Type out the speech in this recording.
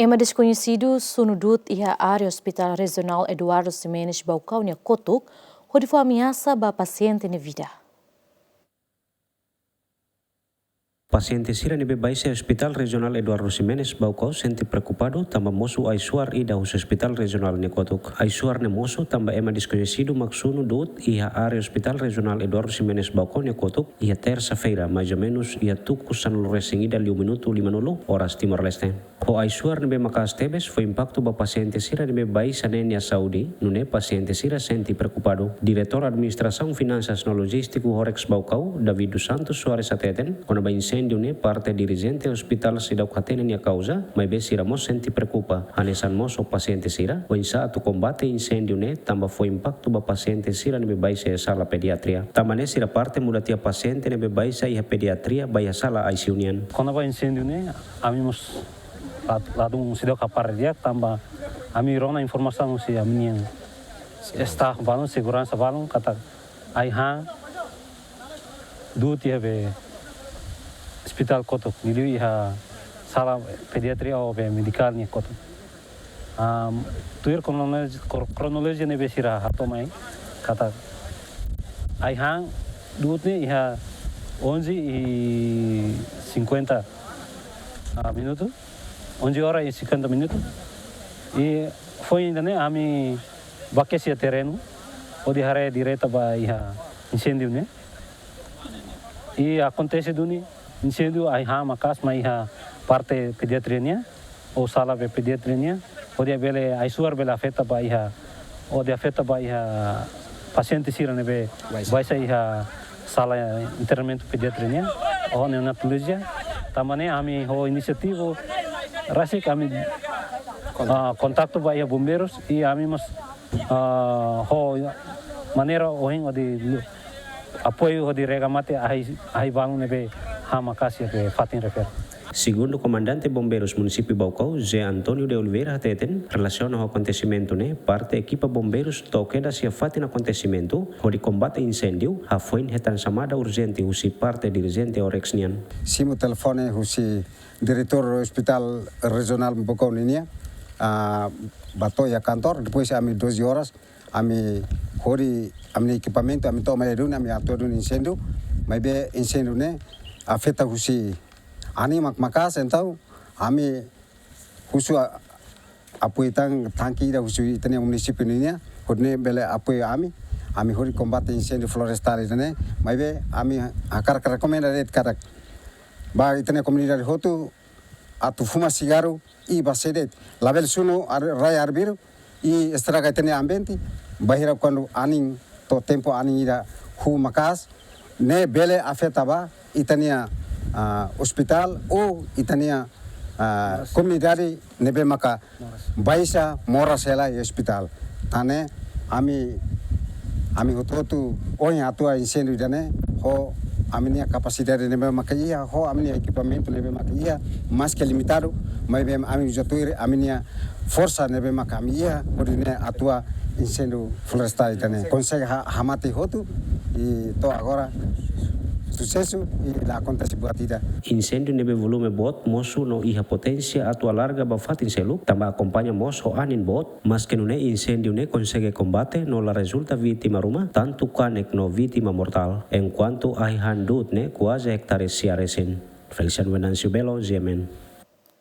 Ema desconhecido sunudut ia área Hospital Regional Eduardo Ximenes Baucaunia Kotuk, onde foi ameaça ba paciente na vida. Paciente sira ni bebaise Hospital Regional Eduardo Ximenes Baucau senti preocupado tamba mosu aisuar ida hus Hospital Regional ni Kotuk. Aisuar ne mosu tamba ema desconhecido maksunu dut ia área Hospital Regional Eduardo Ximenes Baucau ni Kotuk ia terça-feira, mais ou menos ia tuku sanul resingida 5 minuto 50 horas Timor-Leste. Ho aisuar ni be makas tebes foi impacto ba paciente sira ni bebaisa nenia Saudi, nune paciente sira senti preocupado. Diretor Administração Finanças no Logístico Horex Baucau, David dos Santos Soares Ateten, quando ba incêndio ne parte dirigente hospital sidau katene nia causa, mas be sira mo senti preocupa. Anesan mo so paciente sira, o saat combate incêndio ne tamba foi impacto ba paciente sira ni bebaisa sala pediatria. Tamane sira parte mudatia paciente ni bebaisa ia pediatria ba sala ICU nian. Quando ba incêndio ne, amimos ladung sidau kapar dia tamba ami rona informação si aminia staff balon segurança balon kata ai ha du tia be hospital Kotuk niliu iha sala pediatria o be medical ni Kotuk tuir kronologi ne besira hato mai kata ai ha du ni iha 11:50 minuto 11h50 minutos e foi ainda né ami baquecia terreno onde hare direta ba iha incêndio né e acontece duni incêndio ai ha makas mai iha parte pediatria ou sala de pediatria onde bele ai suar bela afeta ba iha onde afeta ba iha paciente sira ne be vai sai iha sala internamento pediatria ou neonatologia tamane ami ho inisiativo rasa kami kontak ba ia bombeiros e amimos ho maneira oing de apoio de regamate ai bangun nebe hama kasia ke fatin refer. Segundo o comandante bombeiros município Baucau, Zé Antônio de Oliveira Teten, relaciona ao acontecimento ne parte equipa bombeiros toqueda se fatin acontecimento onde combate incêndio a foi retan chamada urgente usi parte dirigente Orexnian. Simo telefone usi diretor hospital regional Baucau ninia bato ya kantor depois ami 12 horas ami hori ami equipamento ami toma edun ami ator incêndio mas be incêndio ne afeta usi ani makas então ami husu apoio tangki da husu itania município ninia hodne bele apoio ami hori combate incêndio florestal itane mas be ami akar recomendar karak ba itania comunidade hotu atu fuma cigarro e basedet label suno rai arbiro e estraga itania ambiente bahira quando aning to tempo aning ida hu makas ne bele afeta ba itania hospital ou itania comunidade nebe maka baisa mora sela hospital tane ami hotu oin atua incêndio dane ho aminia capacidade nebe maka ia ho aminia equipamento nebe maka ia mais que limitado mas bem ami jatuir aminia força nebe maka ia ordine atua incêndio florestal dane consegue hamati hotu e to agora sucesso e lá acontece batida. Incêndio nebe volume bot mosu no iha potência atua larga ba fatin selu tamba acompanha mosu anin bot mas que nune incêndio ne consegue combate no la resulta vítima ruma tanto canek no vítima mortal enquanto ai handut ne quase hectares siaresin. Feliciano Venancio Belo, Zemen.